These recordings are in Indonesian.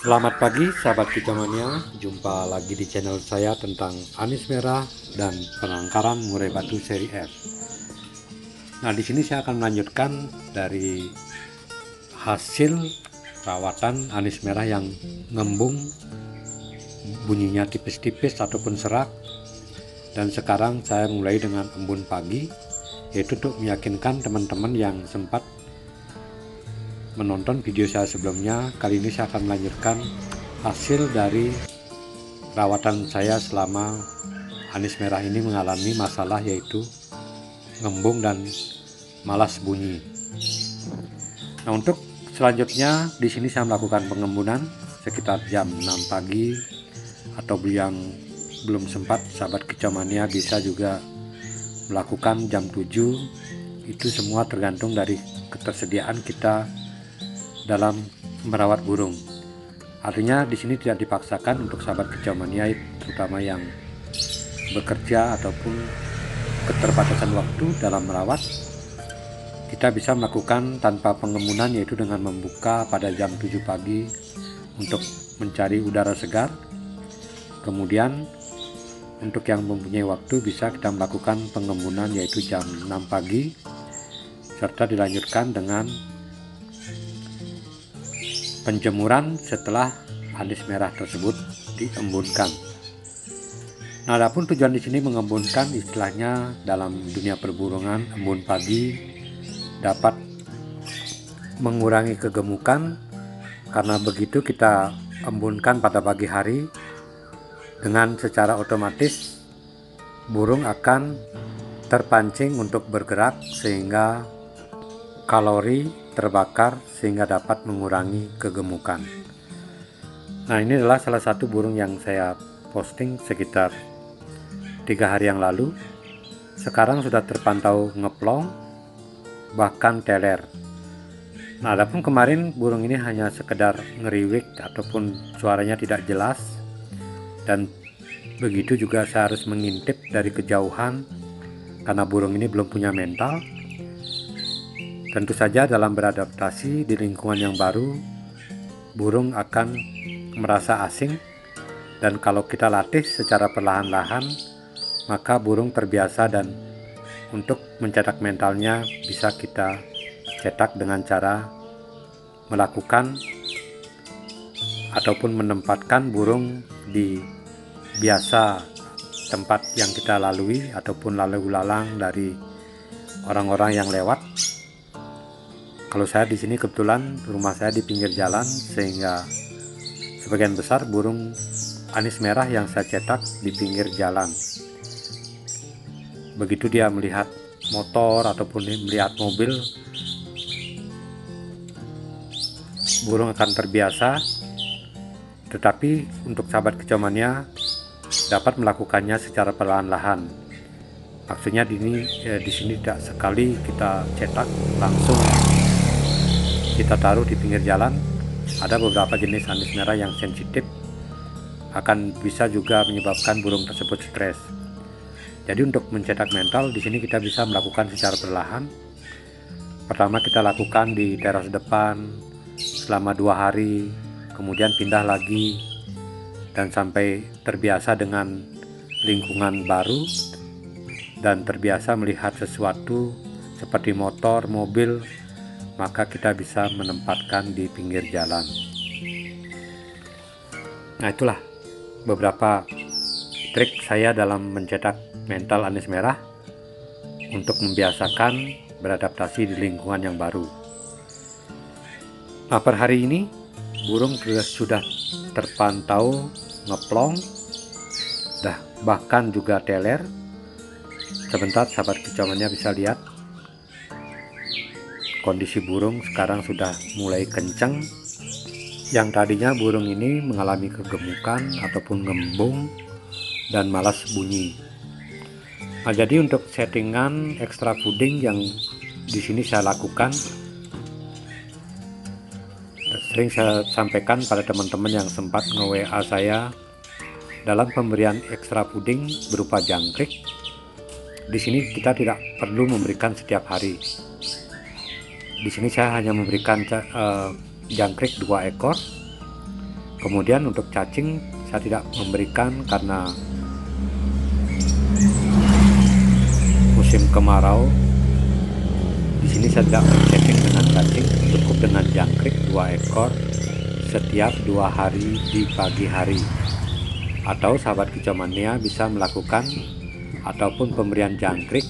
Selamat pagi sahabat Kicamania, jumpa lagi di channel saya tentang anis merah dan penangkaran murai batu seri F. Nah, di sini saya akan melanjutkan dari hasil perawatan anis merah yang ngembung, bunyinya tipis-tipis ataupun serak. Dan sekarang saya mulai dengan embun pagi, yaitu untuk meyakinkan teman-teman yang sempat menonton video saya sebelumnya. Kali ini saya akan melanjutkan hasil dari perawatan saya selama anis merah ini mengalami masalah, yaitu ngembung dan malas bunyi. Nah, untuk selanjutnya di sini saya melakukan pengembunan sekitar jam 6 pagi, atau yang belum sempat sahabat Kicamania bisa juga melakukan jam 7. Itu semua tergantung dari ketersediaan kita dalam merawat burung. Artinya di sini tidak dipaksakan untuk sahabat Kicamania, terutama yang bekerja ataupun keterbatasan waktu dalam merawat. Kita bisa melakukan tanpa pengembunan, yaitu dengan membuka pada jam 7 pagi untuk mencari udara segar. Kemudian untuk yang mempunyai waktu bisa kita melakukan pengembunan yaitu jam 6 pagi, serta dilanjutkan dengan penjemuran setelah anis merah tersebut diembunkan. Nah, adapun tujuan di sini mengembunkan, istilahnya dalam dunia perburungan, embun pagi dapat mengurangi kegemukan, karena begitu kita embunkan pada pagi hari, dengan secara otomatis burung akan terpancing untuk bergerak sehingga kalori terbakar sehingga dapat mengurangi kegemukan. Nah, ini adalah salah satu burung yang saya posting sekitar 3 hari yang lalu. Sekarang sudah terpantau ngeplong, bahkan teler. Nah, adapun kemarin burung ini hanya sekedar ngeriwik ataupun suaranya tidak jelas, dan begitu juga saya harus mengintip dari kejauhan karena burung ini belum punya mental. Tentu saja dalam beradaptasi di lingkungan yang baru, burung akan merasa asing, dan kalau kita latih secara perlahan-lahan, maka burung terbiasa, dan untuk mencetak mentalnya bisa kita cetak dengan cara melakukan ataupun menempatkan burung di biasa tempat yang kita lalui ataupun lalu lalang dari orang-orang yang lewat. Kalau saya di sini kebetulan rumah saya di pinggir jalan, sehingga sebagian besar burung anis merah yang saya cetak di pinggir jalan. Begitu dia melihat motor ataupun melihat mobil, burung akan terbiasa. Tetapi untuk sahabat Kicamania dapat melakukannya secara perlahan-lahan. Maksudnya di sini tidak sekali kita cetak langsung kita taruh di pinggir jalan. Ada beberapa jenis anis merah yang sensitif, akan bisa juga menyebabkan burung tersebut stres. Jadi untuk mencetak mental di sini kita bisa melakukan secara perlahan. Pertama kita lakukan di teras depan selama 2 hari, kemudian pindah lagi, dan sampai terbiasa dengan lingkungan baru dan terbiasa melihat sesuatu seperti motor, mobil, maka kita bisa menempatkan di pinggir jalan. Nah, itulah beberapa trik saya dalam mencetak mental anis merah untuk membiasakan beradaptasi di lingkungan yang baru. Nah, per hari ini burung sudah terpantau ngeplong, bahkan juga teler. Sebentar sahabat Kicamania bisa lihat kondisi burung sekarang sudah mulai kencang. Yang tadinya burung ini mengalami kegemukan ataupun ngembung dan malas bunyi. Nah, jadi untuk settingan extra fooding yang di sini saya lakukan, sering saya sampaikan pada teman-teman yang sempat nge-WA saya, dalam pemberian extra fooding berupa jangkrik, di sini kita tidak perlu memberikan setiap hari. Di sini saya hanya memberikan jangkrik 2 ekor, Kemudian untuk cacing saya tidak memberikan karena musim kemarau. Di sini saya tidak bercacing dengan cacing, cukup dengan jangkrik 2 ekor setiap 2 hari di pagi hari. Atau sahabat kicau mania bisa melakukan ataupun pemberian jangkrik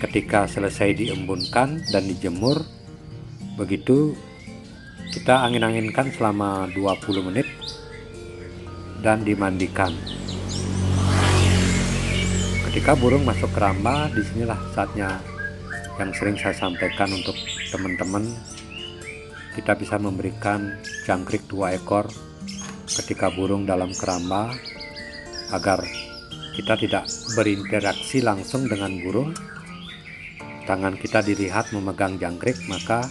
ketika selesai diembunkan dan dijemur. Begitu kita angin-anginkan selama 20 menit dan dimandikan. Ketika burung masuk keramba, disinilah saatnya yang sering saya sampaikan untuk teman-teman, kita bisa memberikan jangkrik 2 ekor ketika burung dalam keramba agar kita tidak berinteraksi langsung dengan burung. Tangan kita dilihat memegang jangkrik, maka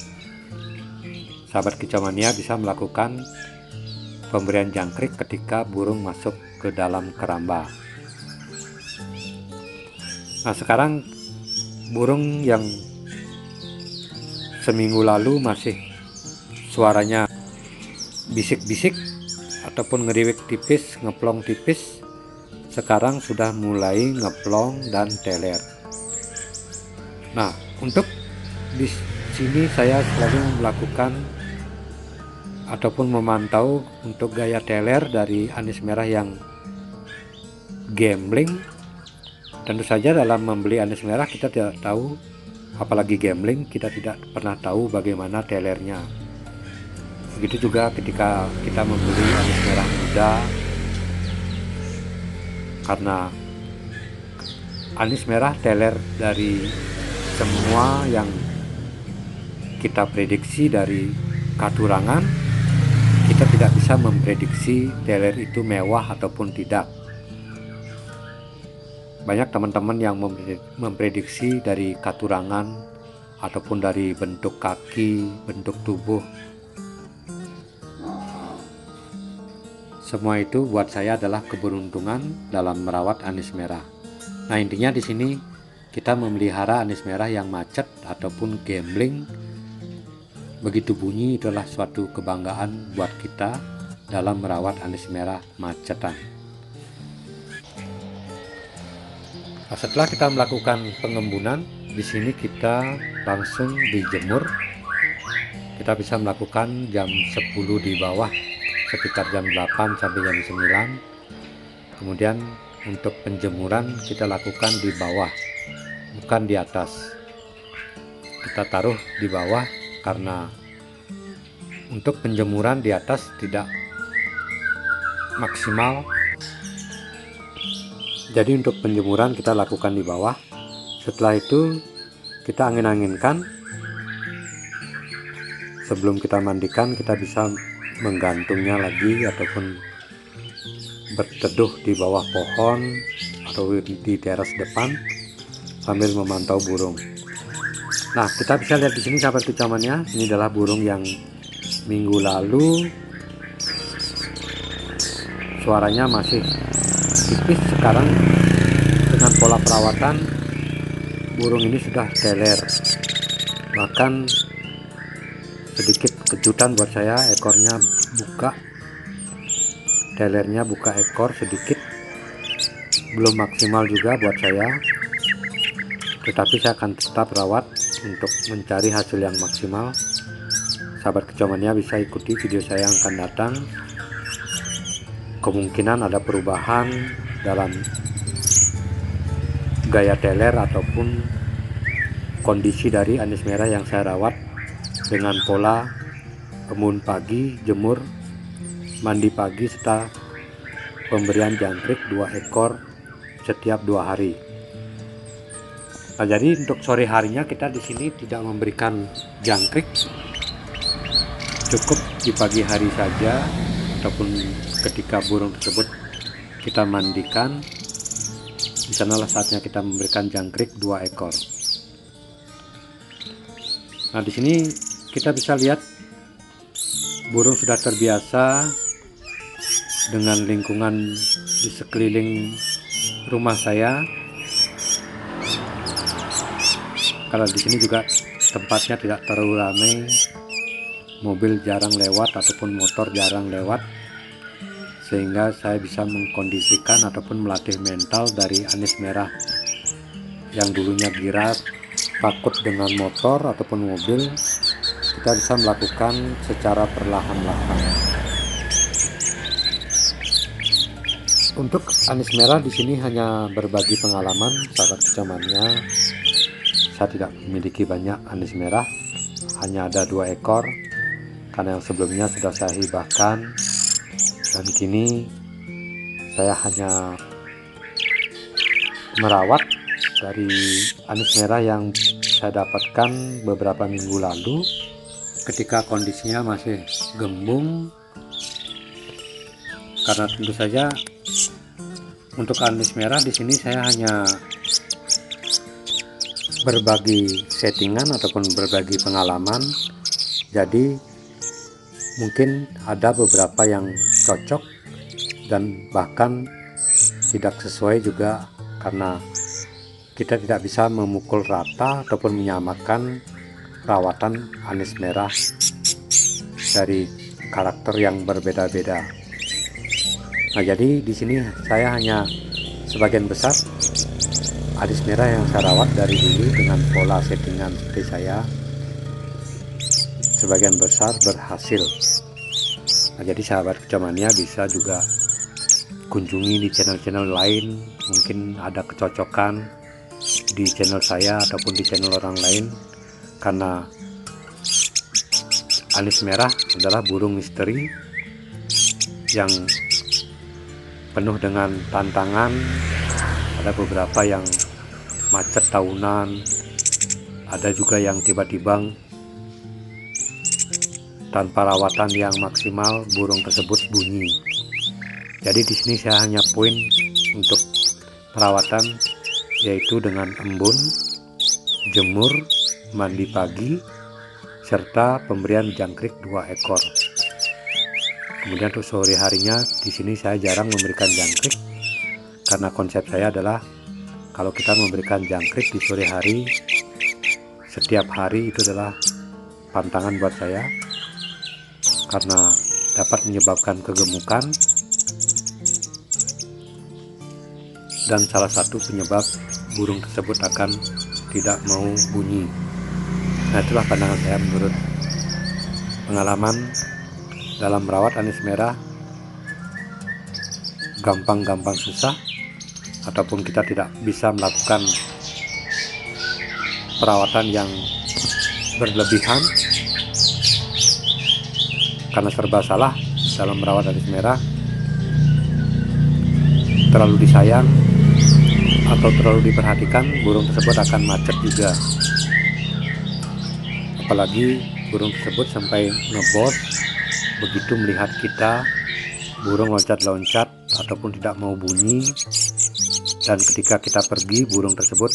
sahabat kicau mania bisa melakukan pemberian jangkrik ketika burung masuk ke dalam keramba. Nah, sekarang burung yang seminggu lalu masih suaranya bisik-bisik ataupun ngeriwik tipis, ngeplong tipis, sekarang sudah mulai ngeplong dan teler. Nah, untuk di sini saya selalu melakukan ataupun memantau untuk gaya teler dari anis merah yang gambling. Tentu saja dalam membeli anis merah kita tidak tahu, apalagi gambling, kita tidak pernah tahu bagaimana telernya. Begitu juga ketika kita membeli anis merah muda, karena anis merah teler dari semua yang kita prediksi dari katurangan, kita tidak bisa memprediksi teler itu mewah ataupun tidak. Banyak teman-teman yang memprediksi dari katurangan ataupun dari bentuk kaki, bentuk tubuh. Semua itu buat saya adalah keberuntungan dalam merawat anis merah. Nah, intinya di sini kita memelihara anis merah yang macet ataupun gambling. Begitu bunyi, itu adalah suatu kebanggaan buat kita dalam merawat anis merah macetan. Nah, setelah kita melakukan pengembunan, di sini kita langsung dijemur. Kita bisa melakukan jam 10 di bawah, sekitar jam 8 sampai jam 9. Kemudian untuk penjemuran kita lakukan di bawah, bukan di atas. Kita taruh di bawah karena untuk penjemuran di atas tidak maksimal. Jadi untuk penjemuran kita lakukan di bawah. Setelah itu kita angin-anginkan. Sebelum kita mandikan, kita bisa menggantungnya lagi ataupun berteduh di bawah pohon atau di teras depan sambil memantau burung. Nah, kita bisa lihat di sini sahabat kicau mania, ini adalah burung yang minggu lalu suaranya masih tipis. Sekarang dengan pola perawatan, burung ini sudah teler. Bahkan sedikit kejutan buat saya, ekornya buka, telernya buka ekor sedikit, belum maksimal juga buat saya, tetapi saya akan tetap rawat untuk mencari hasil yang maksimal. Sahabat kicau mania bisa ikuti video saya yang akan datang. Kemungkinan ada perubahan dalam gaya teler ataupun kondisi dari anis merah yang saya rawat dengan pola embun pagi, jemur, mandi pagi, serta pemberian jangkrik 2 ekor setiap 2 hari. Nah, jadi untuk sore harinya kita di sini tidak memberikan jangkrik, cukup di pagi hari saja ataupun ketika burung tersebut kita mandikan. Di sanalah saatnya kita memberikan jangkrik 2 ekor. Nah, di sini kita bisa lihat burung sudah terbiasa dengan lingkungan di sekeliling rumah saya. Kalau di sini juga tempatnya tidak terlalu ramai, mobil jarang lewat ataupun motor jarang lewat. sehingga saya bisa mengkondisikan ataupun melatih mental dari anis merah yang dulunya giras, takut dengan motor ataupun mobil. Kita bisa melakukan secara perlahan-lahan. Untuk anis merah di sini hanya berbagi pengalaman, sahabat kecamannya. Saya tidak memiliki banyak anis merah, hanya ada 2 ekor, karena yang sebelumnya sudah saya hibahkan, dan kini saya hanya merawat dari anis merah yang saya dapatkan beberapa minggu lalu ketika kondisinya masih gembung. Karena tentu saja untuk anis merah di sini saya hanya berbagi settingan ataupun berbagi pengalaman, jadi mungkin ada beberapa yang cocok dan bahkan tidak sesuai juga, karena kita tidak bisa memukul rata ataupun menyamakan perawatan anis merah dari karakter yang berbeda-beda. Nah, jadi di sini saya hanya sebagian besar anis merah yang saya rawat dari dulu dengan pola settingan seperti saya, sebagian besar berhasil. Nah, jadi sahabat kecamania bisa juga kunjungi di channel-channel lain, mungkin ada kecocokan di channel saya ataupun di channel orang lain, karena anis merah adalah burung misteri yang penuh dengan tantangan. Ada beberapa yang macet tahunan, ada juga yang tiba-tiba tanpa rawatan yang maksimal burung tersebut bunyi. Jadi di sini saya hanya poin untuk perawatan, yaitu dengan embun, jemur, mandi pagi, serta pemberian jangkrik 2 ekor. Kemudian untuk sore harinya di sini saya jarang memberikan jangkrik, karena konsep saya adalah kalau kita memberikan jangkrik di sore hari setiap hari itu adalah pantangan buat saya, karena dapat menyebabkan kegemukan dan salah satu penyebab burung tersebut akan tidak mau bunyi. Nah, itulah pandangan saya menurut pengalaman dalam merawat anis merah. Gampang-gampang susah, ataupun kita tidak bisa melakukan perawatan yang berlebihan karena serba salah dalam merawat anis merah. Terlalu disayang atau terlalu diperhatikan, burung tersebut akan macet juga. Apalagi burung tersebut sampai ngebos, begitu melihat kita, burung loncat-loncat ataupun tidak mau bunyi, dan ketika kita pergi burung tersebut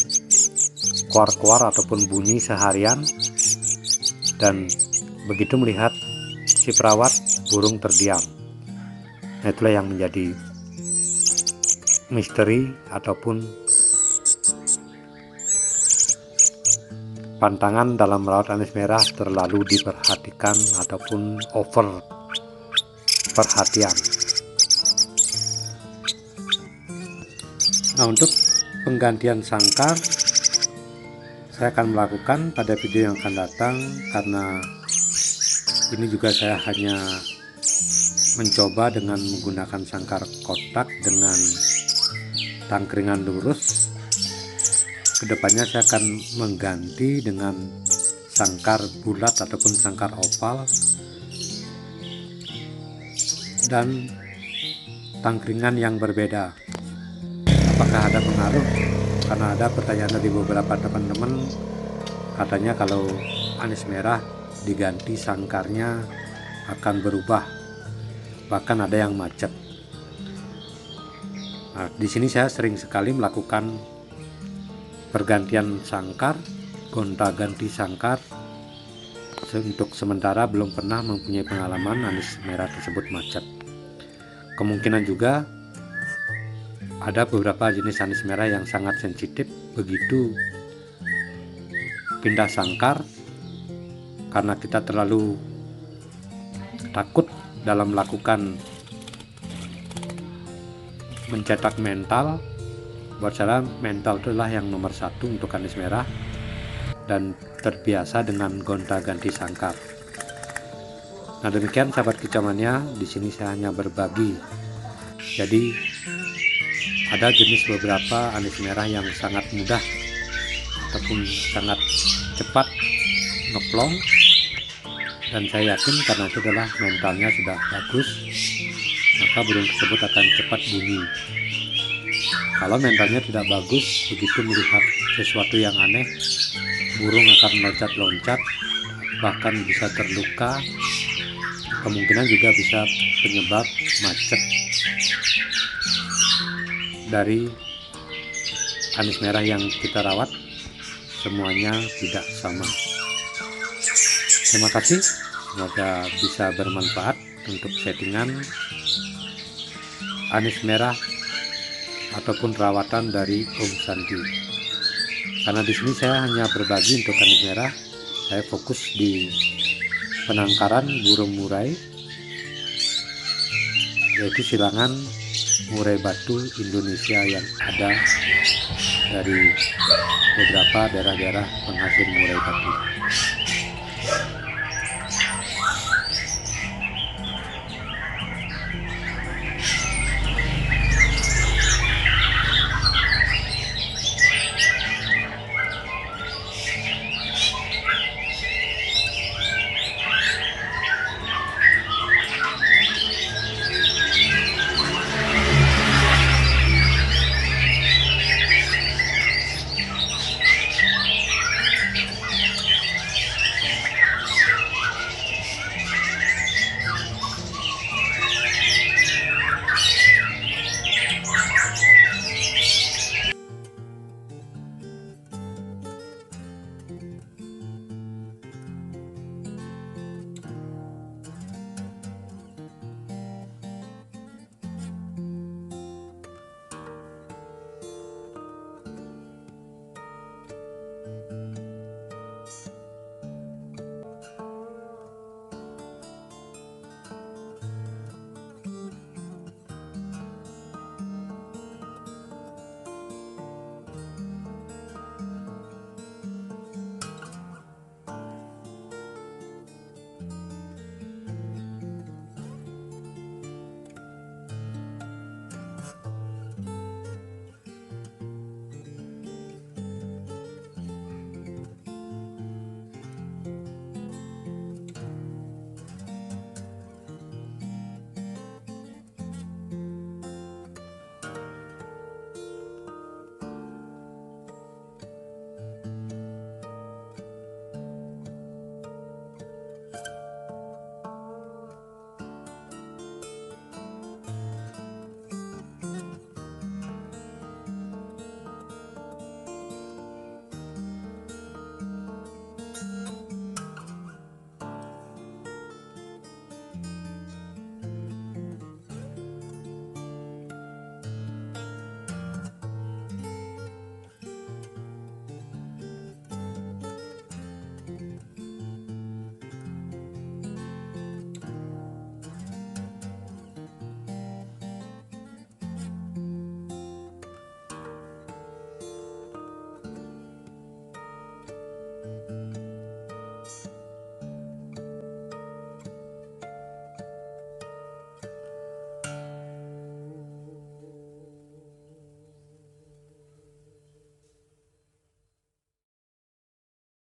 kuar-kuar ataupun bunyi seharian, dan begitu melihat si perawat burung terdiam. Nah, itulah yang menjadi misteri ataupun pantangan dalam merawat anis merah, terlalu diperhatikan ataupun over perhatian. Nah, untuk penggantian sangkar saya akan melakukan pada video yang akan datang, karena ini juga saya hanya mencoba dengan menggunakan sangkar kotak dengan tangkringan lurus. Kedepannya saya akan mengganti dengan sangkar bulat ataupun sangkar oval dan tangkringan yang berbeda. Apakah ada pengaruh? Karena ada pertanyaan dari beberapa teman-teman, katanya kalau anis merah diganti sangkarnya akan berubah, bahkan ada yang macet. Nah, di sini saya sering sekali melakukan pergantian sangkar, gonta-ganti sangkar. Untuk sementara belum pernah mempunyai pengalaman anis merah tersebut macet. Kemungkinan juga ada beberapa jenis anis merah yang sangat sensitif, begitu pindah sangkar karena kita terlalu takut dalam melakukan mencetak mental. Buat saya mental itu adalah yang nomor satu untuk anis merah, dan terbiasa dengan gonta-ganti sangkar. Nah demikian sahabat kecamannya, di sini saya hanya berbagi. Jadi ada jenis beberapa anis merah yang sangat mudah ataupun sangat cepat ngeplong, dan saya yakin karena itu adalah mentalnya sudah bagus, maka burung tersebut akan cepat bunyi. Kalau mentalnya tidak bagus, begitu melihat sesuatu yang aneh, burung akan loncat-loncat, bahkan bisa terluka. Kemungkinan juga bisa penyebab macet dari anis merah yang kita rawat. Semuanya tidak sama. Terima kasih, semoga bisa bermanfaat untuk settingan anis merah ataupun rawatan dari Om Sandi. Karena di sini saya hanya berbagi untuk anis merah, saya fokus di penangkaran burung murai, yaitu silangan murai batu Indonesia yang ada dari beberapa daerah-daerah penghasil murai batu.